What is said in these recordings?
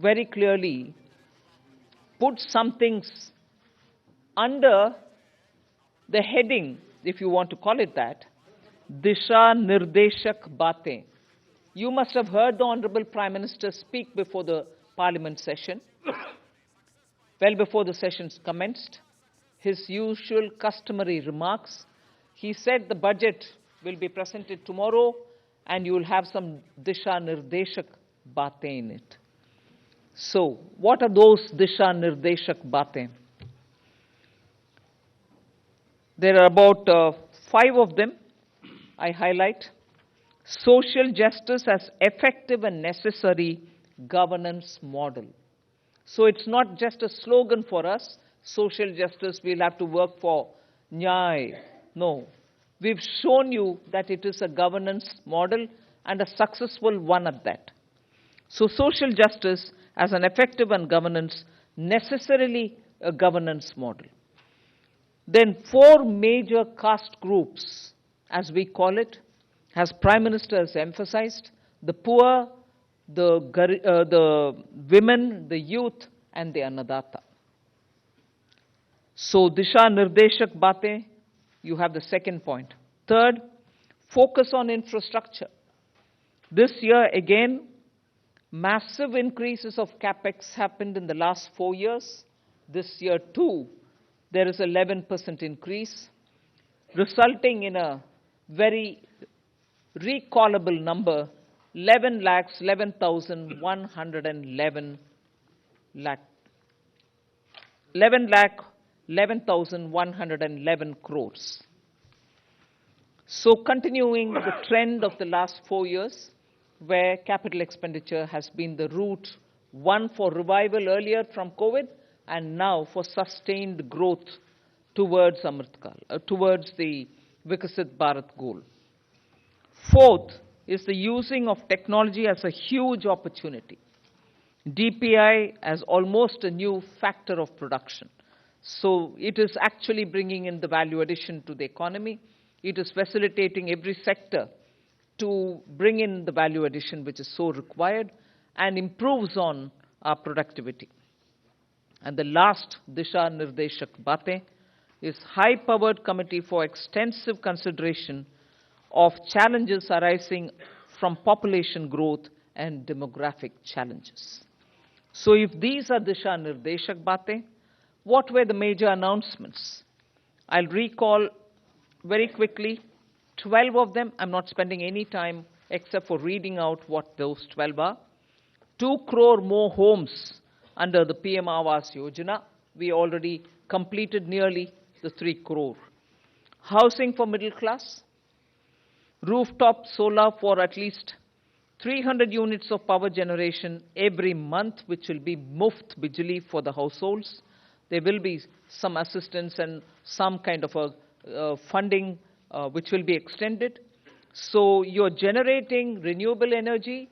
very clearly put some things under the heading, if you want to call it that, Disha Nirdeshak Baatein. You must have heard the Honorable Prime Minister speak before the Parliament session, well before the sessions commenced. His usual customary remarks. He said the budget will be presented tomorrow and you will have some Disha Nirdeshak Baatein in it. So, what are those Disha Nirdeshak Baatein? There are about 5 of them I highlight. Social justice as effective and necessary governance model. So it's not just a slogan for us, social justice, we'll have to work for Nyay. No. We've shown you that it is a governance model and a successful one at that. So social justice as an effective and governance, necessarily a governance model. Then 4 major caste groups, as we call it, as Prime Minister has emphasized, the poor, the women, the youth, and the Annadata. So, Disha Nirdeshak Baatein, you have the second point. Third, focus on infrastructure. This year, again, massive increases of capex happened in the last 4 years. This year, too, there is 11% increase, resulting in a very recallable number, 11,11,111 crores. So continuing the trend of the last 4 years, where capital expenditure has been the route, one for revival earlier from COVID, and now for sustained growth towards towards the Vikasit Bharat goal. Fourth is the using of technology as a huge opportunity. DPI as almost a new factor of production. So it is actually bringing in the value addition to the economy. It is facilitating every sector to bring in the value addition which is so required and improves on our productivity. And the last Disha Nirdeshak Baatein is high-powered committee for extensive consideration of challenges arising from population growth and demographic challenges. So if these are Disha Nirdeshak Baatein, what were the major announcements? I'll recall very quickly 12 of them. I'm not spending any time except for reading out what those 12 are. 2 crore more homes under the PM Awas Yojana. We already completed nearly the 3 crore. Housing for middle class. Rooftop solar for at least 300 units of power generation every month, which will be muft bijli for the households. There will be some assistance and some kind of a funding which will be extended. So you're generating renewable energy,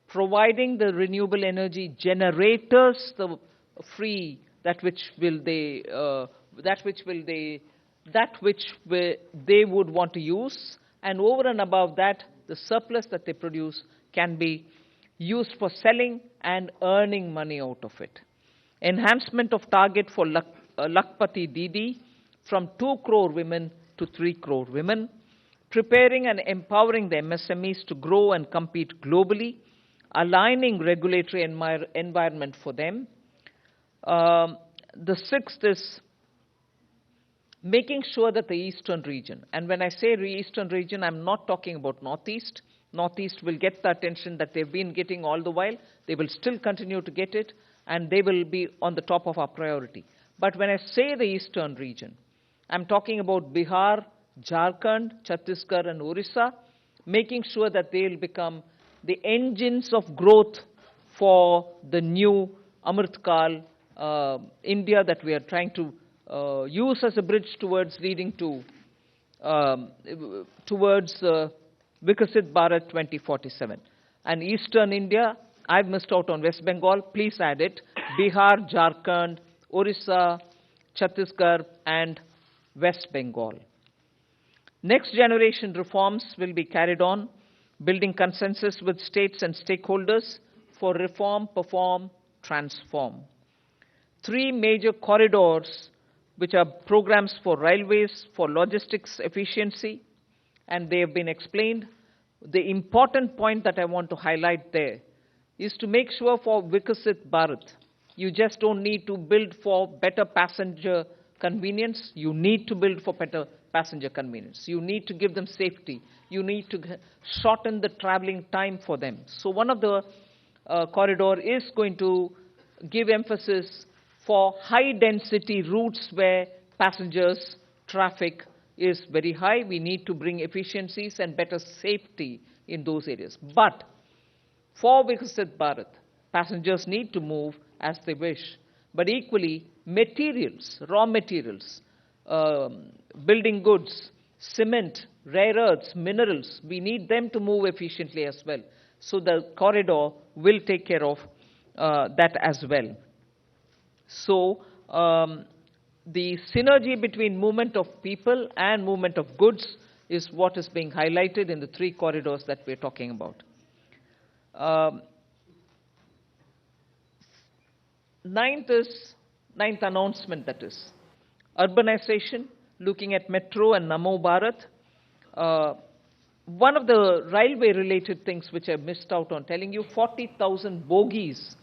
providing the renewable energy generators the free they would want to use, and over and above that, the surplus that they produce can be used for selling and earning money out of it. Enhancement of target for Lakpati Didi from 2 crore women to 3 crore women. Preparing and empowering the MSMEs to grow and compete globally. Aligning regulatory environment for them. The sixth is making sure that the eastern region, and when I say eastern region, I'm not talking about northeast. Northeast will get the attention that they've been getting all the while. They will still continue to get it, and they will be on the top of our priority. But when I say the eastern region, I'm talking about Bihar, Jharkhand, Chhattisgarh, and Odisha, making sure that they'll become the engines of growth for the new Amritkal India that we are trying to use as a bridge towards leading to Vikasit Bharat 2047. And Eastern India, I've missed out on West Bengal, please add it. Bihar, Jharkhand, Odisha, Chhattisgarh, and West Bengal. Next generation reforms will be carried on, building consensus with states and stakeholders for reform, perform, transform. 3 major corridors, which are programs for railways, for logistics efficiency, and they have been explained. The important point that I want to highlight there is to make sure for Vikasit Bharat, you just don't need to build for better passenger convenience. You need to build for better passenger convenience. You need to give them safety. You need to shorten the traveling time for them. So one of the corridor is going to give emphasis for high-density routes where passengers' traffic is very high. We need to bring efficiencies and better safety in those areas. But for Vikasit Bharat, passengers need to move as they wish. But equally, materials, raw materials, building goods, cement, rare earths, minerals, we need them to move efficiently as well. So the corridor will take care of that as well. So the synergy between movement of people and movement of goods is what is being highlighted in the 3 corridors that we're talking about. Ninth announcement, that is urbanization, looking at Metro and Namo Bharat. One of the railway related things which I missed out on telling you, 40,000 bogies